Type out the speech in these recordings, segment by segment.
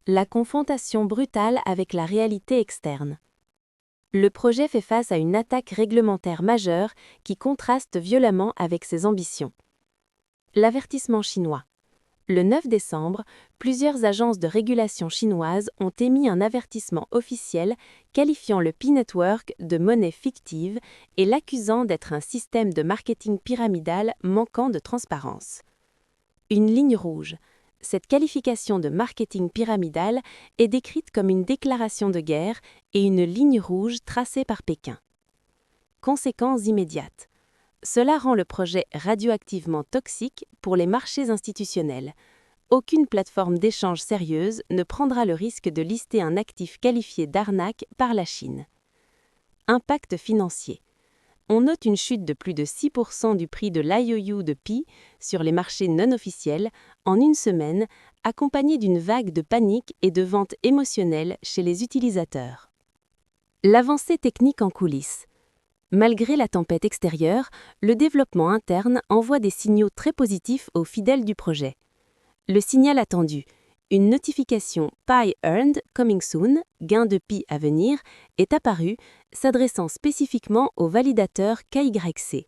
La confrontation brutale avec la réalité externe. Le projet fait face à une attaque réglementaire majeure qui contraste violemment avec ses ambitions. L'avertissement chinois. Le 9 décembre, plusieurs agences de régulation chinoises ont émis un avertissement officiel qualifiant le P-Network de monnaie fictive et l'accusant d'être un système de marketing pyramidal manquant de transparence. Une ligne rouge. Cette qualification de marketing pyramidal est décrite comme une déclaration de guerre et une ligne rouge tracée par Pékin. Conséquences immédiates. Cela rend le projet radioactivement toxique pour les marchés institutionnels. Aucune plateforme d'échange sérieuse ne prendra le risque de lister un actif qualifié d'arnaque par la Chine. Impact financier. On note une chute de plus de 6% du prix de l'IOU de Pi sur les marchés non officiels en une semaine, accompagnée d'une vague de panique et de ventes émotionnelles chez les utilisateurs. L'avancée technique en coulisses. Malgré la tempête extérieure, le développement interne envoie des signaux très positifs aux fidèles du projet. Le signal attendu, une notification Pi Earned Coming Soon, gain de Pi à venir, est apparue, s'adressant spécifiquement aux validateurs KYC.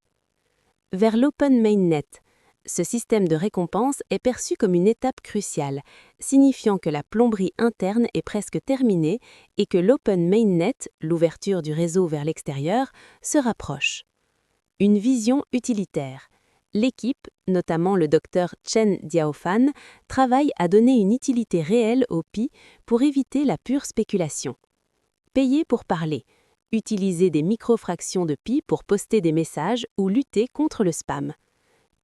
Vers l'Open Mainnet. Ce système de récompense est perçu comme une étape cruciale, signifiant que la plomberie interne est presque terminée et que l'Open Mainnet, l'ouverture du réseau vers l'extérieur, se rapproche. Une vision utilitaire. L'équipe, notamment le docteur Chen Diaofan, travaille à donner une utilité réelle au Pi pour éviter la pure spéculation. Payer pour parler. Utiliser des microfractions de Pi pour poster des messages ou lutter contre le spam.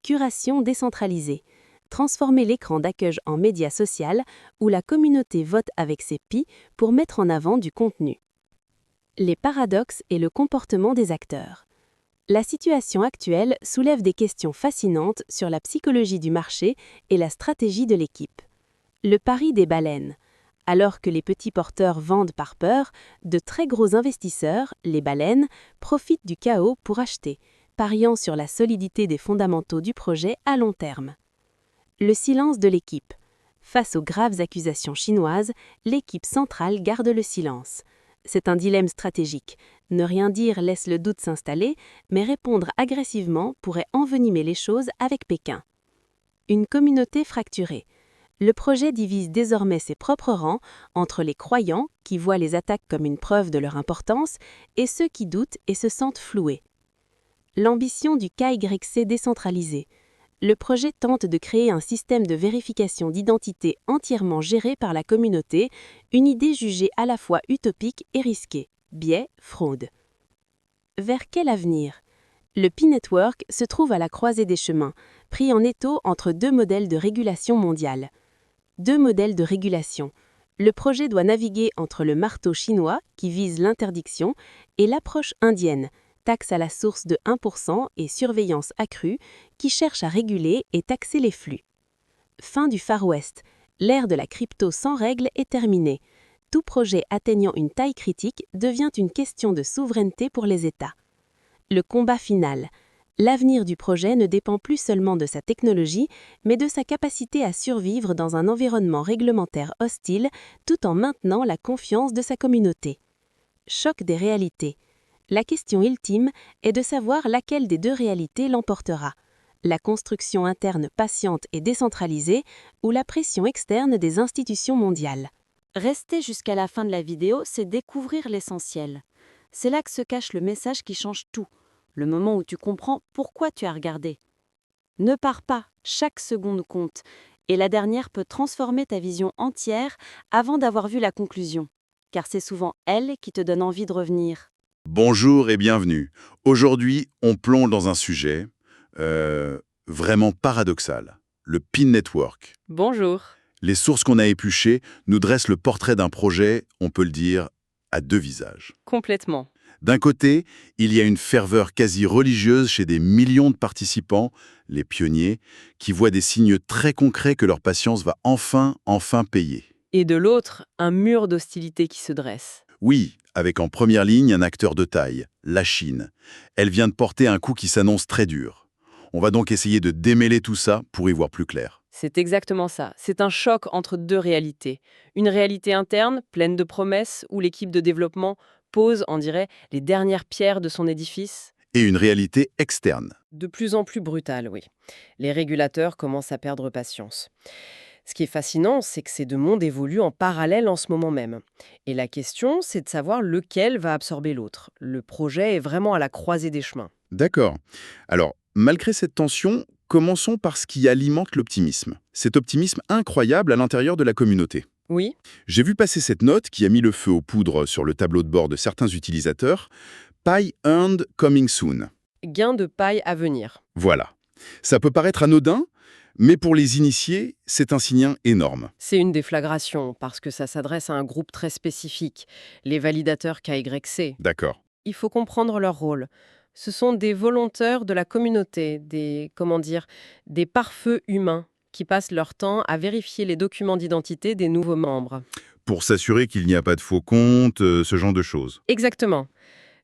Curation décentralisée. Transformer l'écran d'accueil en média social où la communauté vote avec ses Pi pour mettre en avant du contenu. Les paradoxes et le comportement des acteurs. La situation actuelle soulève des questions fascinantes sur la psychologie du marché et la stratégie de l'équipe. Le pari des baleines. Alors que les petits porteurs vendent par peur, de très gros investisseurs, les baleines, profitent du chaos pour acheter, pariant sur la solidité des fondamentaux du projet à long terme. Le silence de l'équipe. Face aux graves accusations chinoises, l'équipe centrale garde le silence. C'est un dilemme stratégique. Ne rien dire laisse le doute s'installer, mais répondre agressivement pourrait envenimer les choses avec Pékin. Une communauté fracturée. Le projet divise désormais ses propres rangs entre les croyants, qui voient les attaques comme une preuve de leur importance, et ceux qui doutent et se sentent floués. L'ambition du KYC décentralisé. Le projet tente de créer un système de vérification d'identité entièrement géré par la communauté, une idée jugée à la fois utopique et risquée. Biais, fraude. Vers quel avenir ? Le P-Network se trouve à la croisée des chemins, pris en étau entre deux modèles de régulation mondiale. Deux modèles de régulation. Le projet doit naviguer entre le marteau chinois, qui vise l'interdiction, et l'approche indienne, taxe à la source de 1% et surveillance accrue, qui cherche à réguler et taxer les flux. Fin du Far West. L'ère de la crypto sans règles est terminée. Tout projet atteignant une taille critique devient une question de souveraineté pour les États. Le combat final. L'avenir du projet ne dépend plus seulement de sa technologie, mais de sa capacité à survivre dans un environnement réglementaire hostile, tout en maintenant la confiance de sa communauté. Choc des réalités. La question ultime est de savoir laquelle des deux réalités l'emportera. La construction interne patiente et décentralisée ou la pression externe des institutions mondiales. Rester jusqu'à la fin de la vidéo, c'est découvrir l'essentiel. C'est là que se cache le message qui change tout, le moment où tu comprends pourquoi tu as regardé. Ne pars pas, chaque seconde compte, et la dernière peut transformer ta vision entière avant d'avoir vu la conclusion, car c'est souvent elle qui te donne envie de revenir. Bonjour et bienvenue. Aujourd'hui, on plonge dans un sujet vraiment paradoxal, le P-Network. Bonjour. Les sources qu'on a épluchées nous dressent le portrait d'un projet, on peut le dire, à deux visages. Complètement. D'un côté, il y a une ferveur quasi religieuse chez des millions de participants, les pionniers, qui voient des signes très concrets que leur patience va enfin payer. Et de l'autre, un mur d'hostilité qui se dresse. Oui, avec en première ligne un acteur de taille, la Chine. Elle vient de porter un coup qui s'annonce très dur. On va donc essayer de démêler tout ça pour y voir plus clair. C'est exactement ça. C'est un choc entre deux réalités. Une réalité interne, pleine de promesses, où l'équipe de développement pose, on dirait, les dernières pierres de son édifice. Et une réalité externe. De plus en plus brutale, oui. Les régulateurs commencent à perdre patience. Ce qui est fascinant, c'est que ces deux mondes évoluent en parallèle en ce moment même. Et la question, c'est de savoir lequel va absorber l'autre. Le projet est vraiment à la croisée des chemins. D'accord. Alors, malgré cette tension, commençons par ce qui alimente l'optimisme. Cet optimisme incroyable à l'intérieur de la communauté. Oui, J'ai vu passer cette note qui a mis le feu aux poudres sur le tableau de bord de certains utilisateurs. Pie earned coming soon. gain de paille à venir. Voilà. Ça peut paraître anodin, mais pour les initiés, c'est un signe énorme. C'est une déflagration parce que ça s'adresse à un groupe très spécifique, les validateurs KYC. D'accord. Il faut comprendre leur rôle. Ce sont des volontaires de la communauté, des pare-feux humains qui passent leur temps à vérifier les documents d'identité des nouveaux membres. Pour s'assurer qu'il n'y a pas de faux comptes, ce genre de choses. Exactement.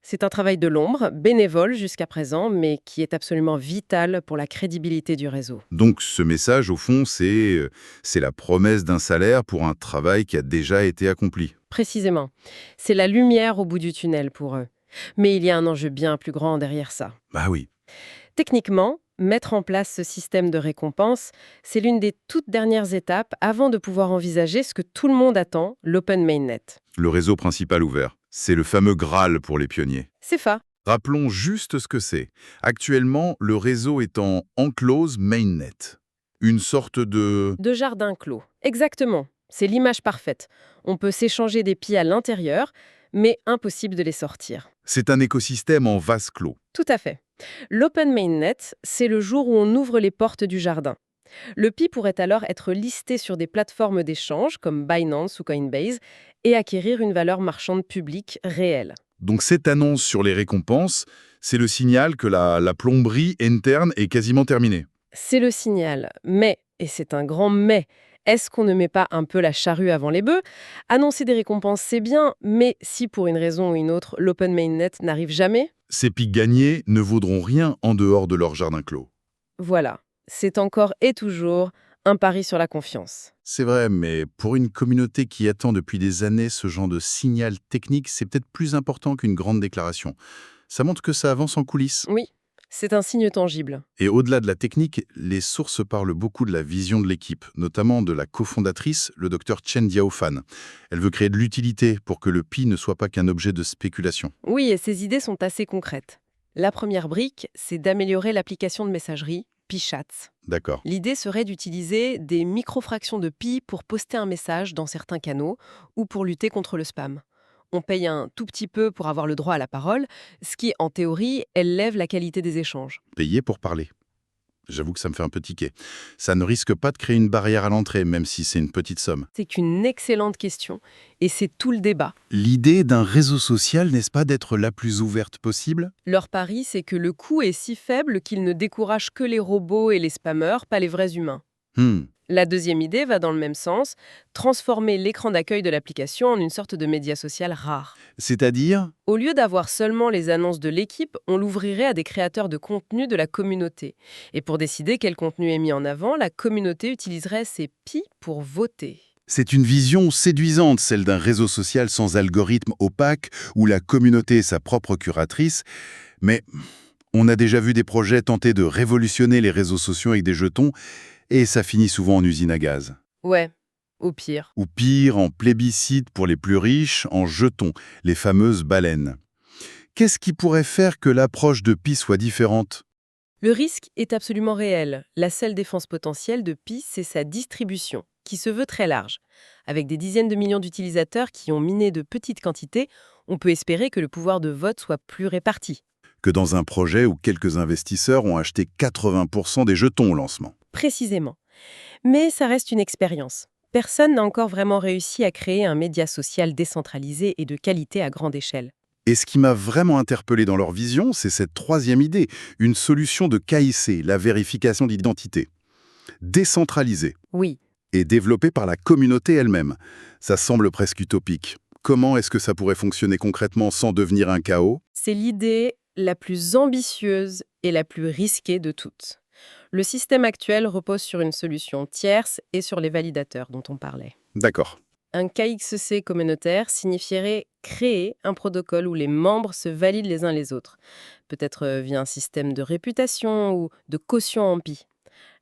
C'est un travail de l'ombre, bénévole jusqu'à présent, mais qui est absolument vital pour la crédibilité du réseau. Donc ce message, au fond, c'est la promesse d'un salaire pour un travail qui a déjà été accompli. Précisément. C'est la lumière au bout du tunnel pour eux. Mais il y a un enjeu bien plus grand derrière ça. Bah oui. Techniquement, mettre en place ce système de récompense, c'est l'une des toutes dernières étapes avant de pouvoir envisager ce que tout le monde attend, l'Open Mainnet. Le réseau principal ouvert. C'est le fameux Graal pour les pionniers. C'est ça. Rappelons juste ce que c'est. Actuellement, le réseau est en enclose mainnet. Une sorte de... De jardin clos. Exactement. C'est l'image parfaite. On peut s'échanger des pieds à l'intérieur, mais impossible de les sortir. C'est un écosystème en vase clos. Tout à fait. L'Open Mainnet, c'est le jour où on ouvre les portes du jardin. Le PI pourrait alors être listé sur des plateformes d'échange comme Binance ou Coinbase et acquérir une valeur marchande publique réelle. Donc cette annonce sur les récompenses, c'est le signal que la plomberie interne est quasiment terminée. C'est le signal. Mais, et c'est un grand mais, est-ce qu'on ne met pas un peu la charrue avant les bœufs? Annoncer des récompenses, c'est bien, mais si pour une raison ou une autre, l'Open Mainnet n'arrive jamais, Ces pics gagnés ne vaudront rien en dehors de leur jardin clos. voilà. C'est encore et toujours un pari sur la confiance. C'est vrai, mais pour une communauté qui attend depuis des années ce genre de signal technique, c'est peut-être plus important qu'une grande déclaration. Ça montre que ça avance en coulisses. Oui, c'est un signe tangible. Et au-delà de la technique, les sources parlent beaucoup de la vision de l'équipe, notamment de la cofondatrice, le Dr Chen Diaofan. Elle veut créer de l'utilité pour que le PI ne soit pas qu'un objet de spéculation. Oui, et ces idées sont assez concrètes. La première brique, c'est d'améliorer l'application de messagerie, PiChats. D'accord. L'idée serait d'utiliser des microfractions de pi pour poster un message dans certains canaux ou pour lutter contre le spam. On paye un tout petit peu pour avoir le droit à la parole, ce qui, en théorie, élève la qualité des échanges. Payer pour parler. J'avoue que ça me fait un peu tiquer. Ça ne risque pas de créer une barrière à l'entrée, même si c'est une petite somme. C'est une excellente question, et c'est tout le débat. L'idée d'un réseau social, n'est-ce pas d'être la plus ouverte possible? Leur pari, c'est que le coût est si faible qu'il ne décourage que les robots et les spammers, pas les vrais humains. La deuxième idée va dans le même sens, transformer l'écran d'accueil de l'application en une sorte de média social rare. C'est-à-dire? Au lieu d'avoir seulement les annonces de l'équipe, on l'ouvrirait à des créateurs de contenu de la communauté. Et pour décider quel contenu est mis en avant, la communauté utiliserait ses PI pour voter. C'est une vision séduisante, celle d'un réseau social sans algorithme opaque, où la communauté est sa propre curatrice. Mais on a déjà vu des projets tenter de révolutionner les réseaux sociaux avec des jetons, et ça finit souvent en usine à gaz. Ouais, au pire. Ou pire, en plébiscite pour les plus riches, en jetons, les fameuses baleines. Qu'est-ce qui pourrait faire que l'approche de Pi soit différente? Le risque est absolument réel. La seule défense potentielle de Pi, c'est sa distribution, qui se veut très large. Avec des dizaines de millions d'utilisateurs qui ont miné de petites quantités, on peut espérer que le pouvoir de vote soit plus réparti. Que dans un projet où quelques investisseurs ont acheté 80% des jetons au lancement. Précisément. Mais ça reste une expérience. Personne n'a encore vraiment réussi à créer un média social décentralisé et de qualité à grande échelle. Et ce qui m'a vraiment interpellé dans leur vision, c'est cette troisième idée, une solution de KIC, la vérification d'identité. Décentralisée Oui, et développée par la communauté elle-même. Ça semble presque utopique. Comment est-ce que ça pourrait fonctionner concrètement sans devenir un chaos? c'est l'idée la plus ambitieuse et la plus risquée de toutes. Le système actuel repose sur une solution tierce et sur les validateurs dont on parlait. D'accord. Un KXC communautaire signifierait créer un protocole où les membres se valident les uns les autres, peut-être via un système de réputation ou de caution en pi.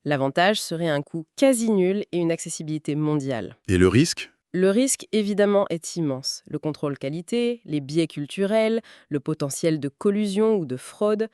L'avantage serait un coût quasi nul et une accessibilité mondiale. Et le risque? Le risque, évidemment, est immense. Le contrôle qualité, les biais culturels, le potentiel de collusion ou de fraude.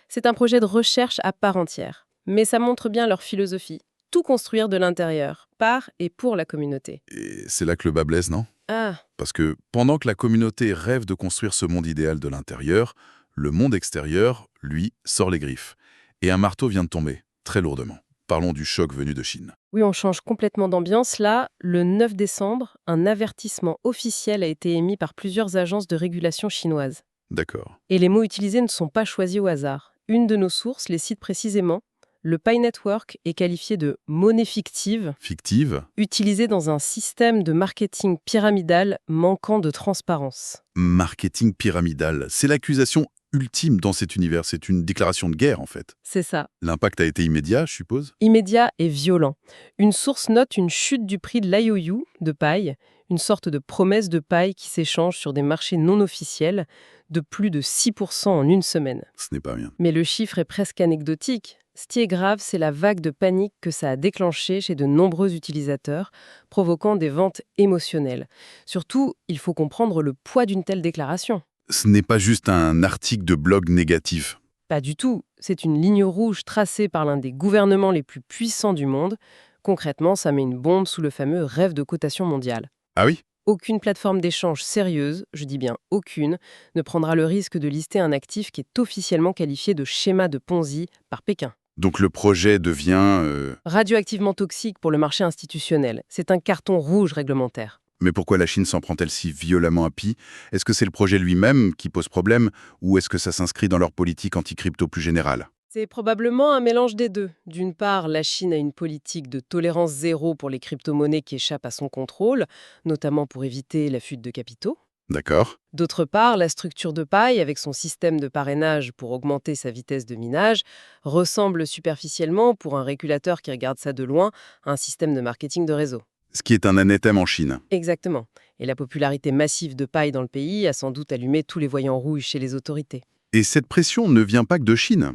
C'est un projet de recherche à part entière. Mais ça montre bien leur philosophie. Tout construire de l'intérieur, par et pour la communauté. Et c'est là que le bas blesse, non? Ah, Parce que pendant que la communauté rêve de construire ce monde idéal de l'intérieur, le monde extérieur, lui, sort les griffes. Et un marteau vient de tomber, très lourdement. Parlons du choc venu de Chine. oui, on change complètement d'ambiance. Là, le 9 décembre, un avertissement officiel a été émis par plusieurs agences de régulation chinoises. D'accord. Et les mots utilisés ne sont pas choisis au hasard. Une de nos sources les cite précisément. Le Pi Network est qualifié de monnaie fictive, Fictive? utilisée dans un système de marketing pyramidal manquant de transparence. Marketing pyramidal. C'est l'accusation ultime dans cet univers. C'est une déclaration de guerre, en fait. C'est ça. L'impact a été immédiat, je suppose? Immédiat et violent. Une source note une chute du prix de l'IOU de paille, une sorte de promesse de paille qui s'échange sur des marchés non officiels, de plus de 6% en une semaine. Ce n'est pas bien. Mais le chiffre est presque anecdotique. Ce qui est grave, c'est la vague de panique que ça a déclenchée chez de nombreux utilisateurs, provoquant des ventes émotionnelles. Surtout, il faut comprendre le poids d'une telle déclaration. Ce n'est pas juste un article de blog négatif. Pas du tout. C'est une ligne rouge tracée par l'un des gouvernements les plus puissants du monde. Concrètement, ça met une bombe sous le fameux rêve de cotation mondiale. Ah oui? Aucune plateforme d'échange sérieuse, je dis bien aucune, ne prendra le risque de lister un actif qui est officiellement qualifié de schéma de Ponzi par Pékin. Donc le projet devient... Radioactivement toxique pour le marché institutionnel. C'est un carton rouge réglementaire. Mais pourquoi la Chine s'en prend-elle si violemment à Pi? Est-ce que c'est le projet lui-même qui pose problème ou est-ce que ça s'inscrit dans leur politique anti-crypto plus générale? C'est probablement un mélange des deux. D'une part, la Chine a une politique de tolérance zéro pour les crypto-monnaies qui échappent à son contrôle, notamment pour éviter la fuite de capitaux. D'accord. D'autre part, la structure de paille, avec son système de parrainage pour augmenter sa vitesse de minage, ressemble superficiellement, pour un régulateur qui regarde ça de loin, à un système de marketing de réseau. Ce qui est un anathème en Chine. Exactement. Et la popularité massive de paille dans le pays a sans doute allumé tous les voyants rouges chez les autorités. Et cette pression ne vient pas que de Chine.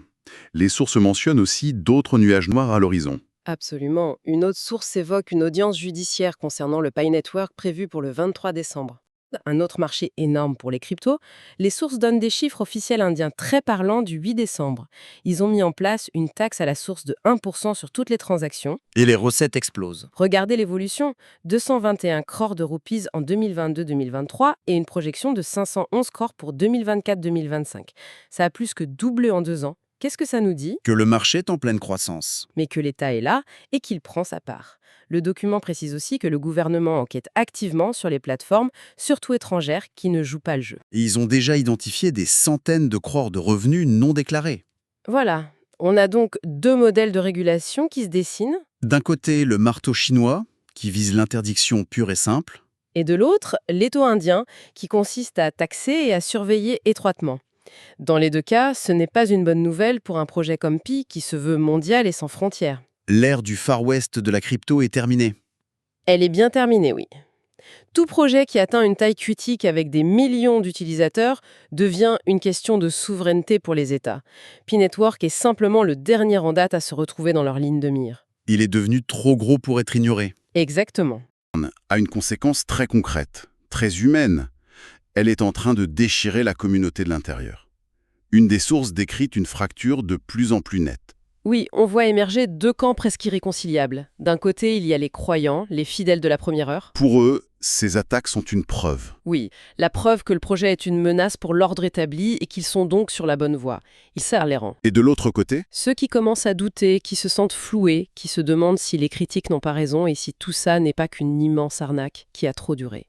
Les sources mentionnent aussi d'autres nuages noirs à l'horizon. Absolument. Une autre source évoque une audience judiciaire concernant le Pi Network prévue pour le 23 décembre. Un autre marché énorme pour les cryptos, les sources donnent des chiffres officiels indiens très parlants du 8 décembre. Ils ont mis en place une taxe à la source de 1% sur toutes les transactions. Et les recettes explosent. Regardez l'évolution, 221 crores de roupies en 2022-2023 et une projection de 511 crores pour 2024-2025. Ça a plus que doublé en 2 ans. Qu'est-ce que ça nous dit? Que le marché est en pleine croissance. Mais que l'État est là et qu'il prend sa part. Le document précise aussi que le gouvernement enquête activement sur les plateformes, surtout étrangères, qui ne jouent pas le jeu. Et ils ont déjà identifié des centaines de crores de revenus non déclarés. Voilà, on a donc 2 modèles de régulation qui se dessinent, D'un côté, le marteau chinois, qui vise l'interdiction pure et simple. et de l'autre, l'étau indien, qui consiste à taxer et à surveiller étroitement. Dans les 2 cas, ce n'est pas une bonne nouvelle pour un projet comme Pi qui se veut mondial et sans frontières. L'ère du Far West de la crypto est terminée. Elle est bien terminée, oui. Tout projet qui atteint une taille critique avec des millions d'utilisateurs devient une question de souveraineté pour les États. Pi Network est simplement le dernier en date à se retrouver dans leur ligne de mire. Il est devenu trop gros pour être ignoré. Exactement. A une conséquence très concrète, très humaine. Elle est en train de déchirer la communauté de l'intérieur. Une des sources décrit une fracture de plus en plus nette. Oui, on voit émerger 2 camps presque irréconciliables. D'un côté, il y a les croyants, les fidèles de la première heure. Pour eux, ces attaques sont une preuve. Oui, la preuve que le projet est une menace pour l'ordre établi et qu'ils sont donc sur la bonne voie. Ils serrent les rangs. Et de l'autre côté, Ceux qui commencent à douter, qui se sentent floués, qui se demandent si les critiques n'ont pas raison et si tout ça n'est pas qu'une immense arnaque qui a trop duré.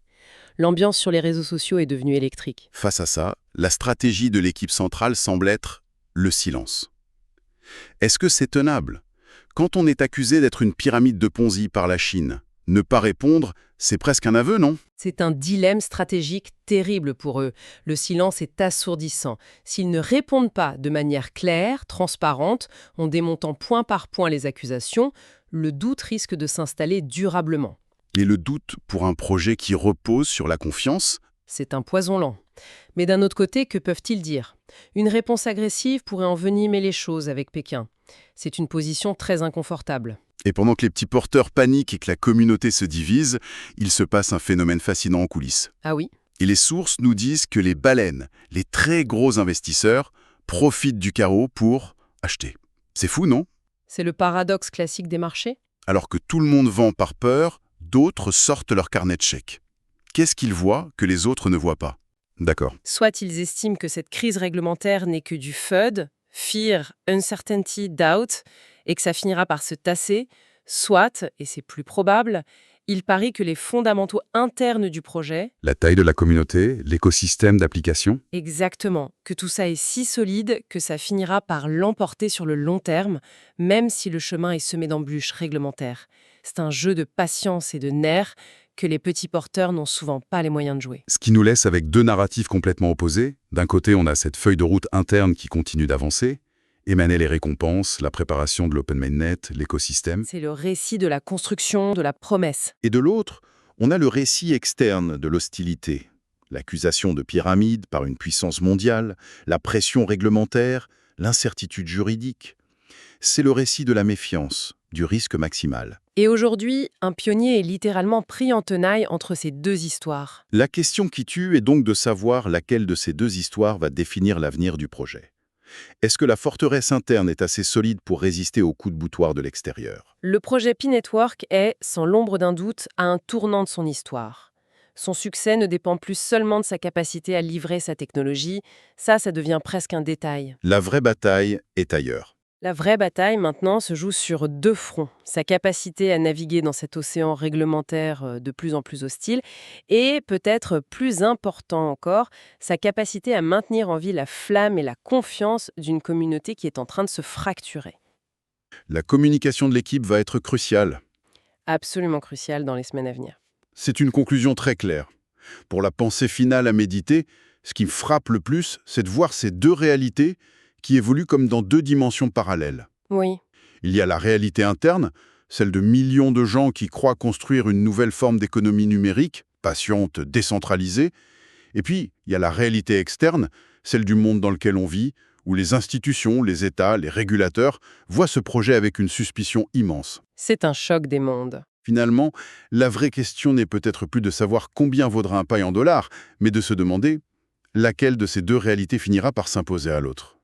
L'ambiance sur les réseaux sociaux est devenue électrique. face à ça, la stratégie de l'équipe centrale semble être le silence. Est-ce que c'est tenable? Quand on est accusé d'être une pyramide de Ponzi par la Chine, Ne pas répondre, c'est presque un aveu, non? C'est un dilemme stratégique terrible pour eux. Le silence est assourdissant. S'ils ne répondent pas de manière claire, transparente, en démontant point par point les accusations, le doute risque de s'installer durablement. Et le doute pour un projet qui repose sur la confiance? C'est un poison lent. Mais d'un autre côté, que peuvent-ils dire? Une réponse agressive pourrait envenimer les choses avec Pékin. C'est une position très inconfortable. Et pendant que les petits porteurs paniquent et que la communauté se divise, il se passe un phénomène fascinant en coulisses. Ah oui? Et les sources nous disent que les baleines, les très gros investisseurs, profitent du chaos pour acheter. C'est fou, non? C'est le paradoxe classique des marchés? Alors que tout le monde vend par peur, d'autres sortent leur carnet de chèques. Qu'est-ce qu'ils voient que les autres ne voient pas? D'accord. Soit ils estiment que cette crise réglementaire n'est que du FUD, Fear, Uncertainty, Doubt, et que ça finira par se tasser, soit, et c'est plus probable, ils parient que les fondamentaux internes du projet, La taille de la communauté, l'écosystème d'application? exactement, que tout ça est si solide que ça finira par l'emporter sur le long terme, même si le chemin est semé d'embûches réglementaires. C'est un jeu de patience et de nerfs que les petits porteurs n'ont souvent pas les moyens de jouer. Ce qui nous laisse avec deux narratifs complètement opposés. D'un côté, on a cette feuille de route interne qui continue d'avancer, émaner les récompenses, la préparation de l'open mainnet, l'écosystème. C'est le récit de la construction, de la promesse. Et de l'autre, on a le récit externe de l'hostilité. L'accusation de pyramide par une puissance mondiale, la pression réglementaire, l'incertitude juridique. C'est le récit de la méfiance, du risque maximal. Et aujourd'hui, un pionnier est littéralement pris en tenaille entre ces deux histoires. La question qui tue est donc de savoir laquelle de ces deux histoires va définir l'avenir du projet. Est-ce que la forteresse interne est assez solide pour résister aux coups de boutoir de l'extérieur? Le projet P-Network est, sans l'ombre d'un doute, à un tournant de son histoire. Son succès ne dépend plus seulement de sa capacité à livrer sa technologie, ça devient presque un détail. La vraie bataille est ailleurs. La vraie bataille, maintenant, se joue sur deux fronts. Sa capacité à naviguer dans cet océan réglementaire de plus en plus hostile et, peut-être plus important encore, sa capacité à maintenir en vie la flamme et la confiance d'une communauté qui est en train de se fracturer. La communication de l'équipe va être cruciale. Absolument crucial dans les semaines à venir. C'est une conclusion très claire. Pour la pensée finale à méditer, ce qui me frappe le plus, c'est de voir ces deux réalités qui évoluent comme dans deux dimensions parallèles. Oui. Il y a la réalité interne, celle de millions de gens qui croient construire une nouvelle forme d'économie numérique, patiente, décentralisée. Et puis, il y a la réalité externe, celle du monde dans lequel on vit, où les institutions, les États, les régulateurs voient ce projet avec une suspicion immense. C'est un choc des mondes. Finalement, la vraie question n'est peut-être plus de savoir combien vaudra un paille en dollars, mais de se demander laquelle de ces deux réalités finira par s'imposer à l'autre.